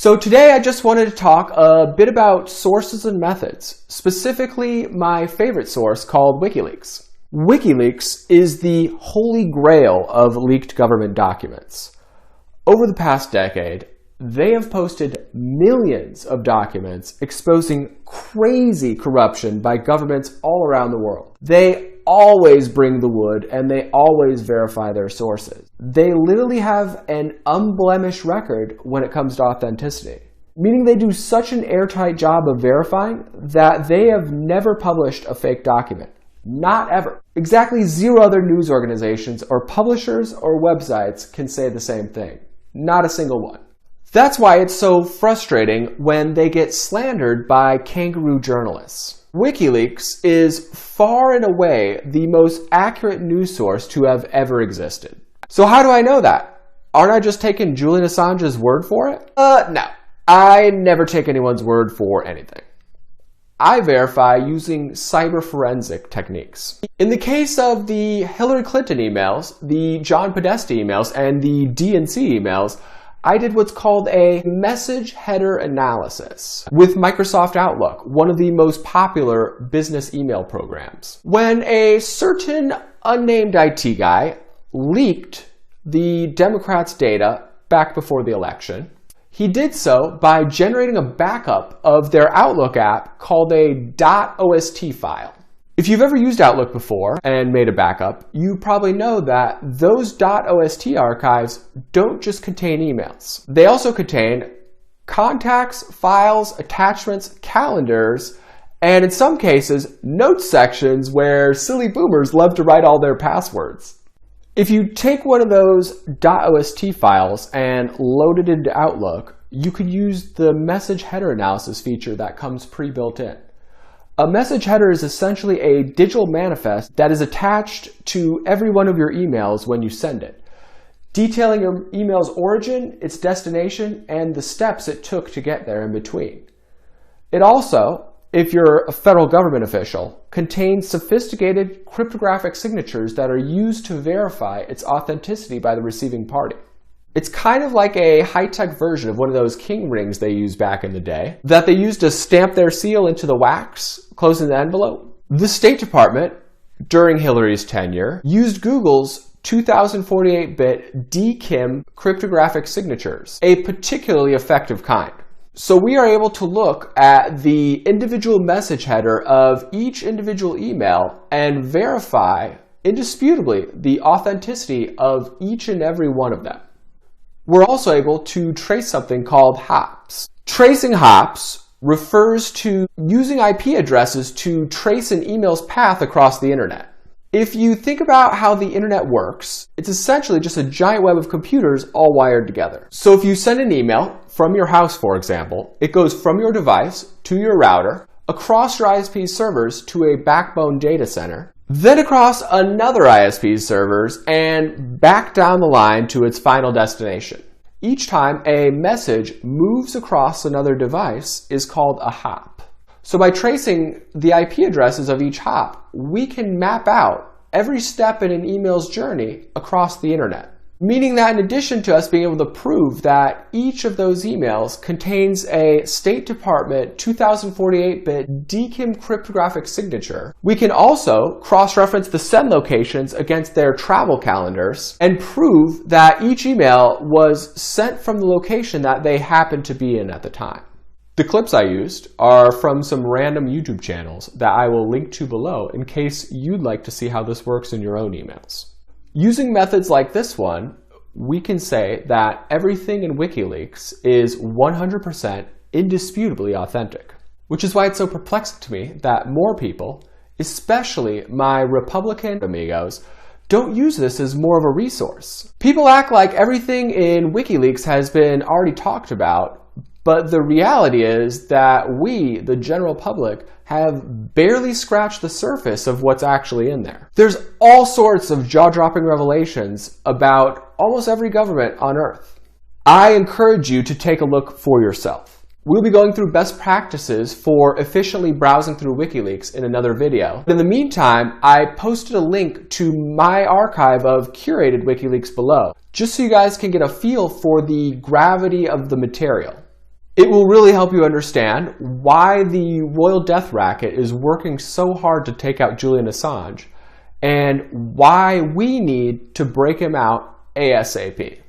So today I just wanted to talk a bit about sources and methods, specifically my favorite source called WikiLeaks. WikiLeaks is the holy grail of leaked government documents. Over the past decade, they have posted millions of documents exposing crazy corruption by governments all around the world. They always bring the wood and they always verify their sources. They literally have an unblemished record when it comes to authenticity, meaning they do such an airtight job of verifying that they have never published a fake document. Not ever. Exactly 0 other news organizations or publishers or websites can say the same thing. Not a single one. That's why it's so frustrating when they get slandered by kangaroo journalists. WikiLeaks is far and away the most accurate news source to have ever existed. So how do I know that? Aren't I just taking Julian Assange's word for it? No. I never take anyone's word for anything. I verify using cyber forensic techniques. In the case of the Hillary Clinton emails, the John Podesta emails, and the DNC emails, I did what's called a message header analysis with Microsoft Outlook, one of the most popular business email programs. When a certain unnamed IT guy leaked the Democrats' data back before the election, he did so by generating a backup of their Outlook app called a .ost file. If you've ever used Outlook before and made a backup, you probably know that those .ost archives don't just contain emails. They also contain contacts, files, attachments, calendars, and in some cases, notes sections where silly boomers love to write all their passwords. If you take one of those .ost files and load it into Outlook, you could use the message header analysis feature that comes pre-built in. A message header is essentially a digital manifest that is attached to every one of your emails when you send it, detailing your email's origin, its destination, and the steps it took to get there in between. It also, if you're a federal government official, contains sophisticated cryptographic signatures that are used to verify its authenticity by the receiving party. It's kind of like a high-tech version of one of those king rings they used back in the day that they used to stamp their seal into the wax, closing the envelope. The State Department, during Hillary's tenure, used Google's 2048-bit DKIM cryptographic signatures, a particularly effective kind. So we are able to look at the individual message header of each individual email and verify indisputably the authenticity of each and every one of them. We're also able to trace something called hops. Tracing hops refers to using IP addresses to trace an email's path across the internet. If you think about how the internet works, it's essentially just a giant web of computers all wired together. So if you send an email from your house, for example, it goes from your device to your router, across your ISP's servers to a backbone data center, then across another ISP's servers, and back down the line to its final destination. Each time a message moves across another device is called a hop. So by tracing the IP addresses of each hop, we can map out every step in an email's journey across the internet. Meaning that in addition to us being able to prove that each of those emails contains a State Department 2048-bit DKIM cryptographic signature, we can also cross-reference the send locations against their travel calendars and prove that each email was sent from the location that they happened to be in at the time. The clips I used are from some random YouTube channels that I will link to below in case you'd like to see how this works in your own emails. Using methods like this one, we can say that everything in WikiLeaks is 100% indisputably authentic. Which is why it's so perplexing to me that more people, especially my Republican amigos, don't use this as more of a resource. People act like everything in WikiLeaks has been already talked about, but the reality is that we, the general public, have barely scratched the surface of what's actually in there. There's all sorts of jaw-dropping revelations about almost every government on Earth. I encourage you to take a look for yourself. We'll be going through best practices for efficiently browsing through WikiLeaks in another video. In the meantime, I posted a link to my archive of curated WikiLeaks below, just so you guys can get a feel for the gravity of the material. It will really help you understand why the royal death racket is working so hard to take out Julian Assange and why we need to break him out ASAP.